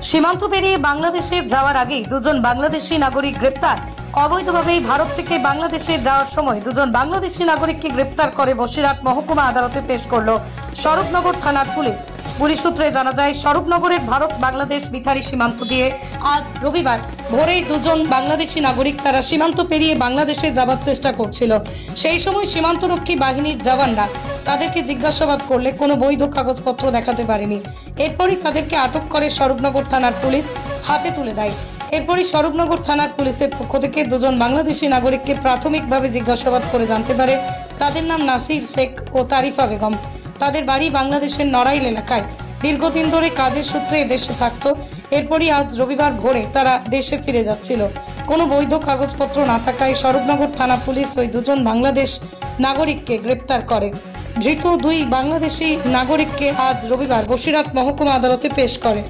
সীমান্ত পেরিয়ে বাংলাদেশে যাওয়ার আগেই দুজন বাংলাদেশি নাগরিক গ্রেপ্তার। অবৈধভাবে ভারত থেকে বাংলাদেশে যাওয়ার সময় দুজন বাংলাদেশি নাগরিককে গ্রেপ্তার করে বসিরহাট মহকুমা আদালতে পেশ করল স্বরূপনগর থানার পুলিশ। পুলিশ সূত্রে জানা যায়, স্বরূপনগরের ভারত বাংলাদেশ বিথারি সীমান্ত দিয়ে আজ রবিবার ভোরেই দুজন বাংলাদেশি নাগরিক তারা সীমান্ত পেরিয়ে বাংলাদেশে যাবার চেষ্টা করছিল। সেই সময় সীমান্তরক্ষী বাহিনীর জওয়ানরা তাদেরকে জিজ্ঞাসাবাদ করলে কোনো বৈধ কাগজপত্র দেখাতে পারেনি। এরপরই তাদেরকে আটক করে স্বরূপনগর থানার পুলিশ হাতে তুলে দেয়। এরপরই স্বরূপনগর থানার পুলিশের পক্ষ থেকে দুজন বাংলাদেশি নাগরিককে প্রাথমিকভাবে জিজ্ঞাসাবাদ করে জানতে পারে তাদের নাম নাসির শেখ ও তারিফা বেগম। তাদের বাড়ি বাংলাদেশের নড়াইল এলাকায়। দীর্ঘদিন ধরে কাজের সূত্রে এদেশে থাকতো। এরপরই আজ রবিবার ভোরে তারা দেশে ফিরে যাচ্ছিল। কোনো বৈধ কাগজপত্র না থাকায় স্বরূপনগর থানা পুলিশ ওই দুজন বাংলাদেশ নাগরিককে গ্রেপ্তার করে। ধৃত দুই বাংলাদেশি নাগরিককে আজ রবিবার বসিরহাট মহকুমা আদালতে পেশ করে।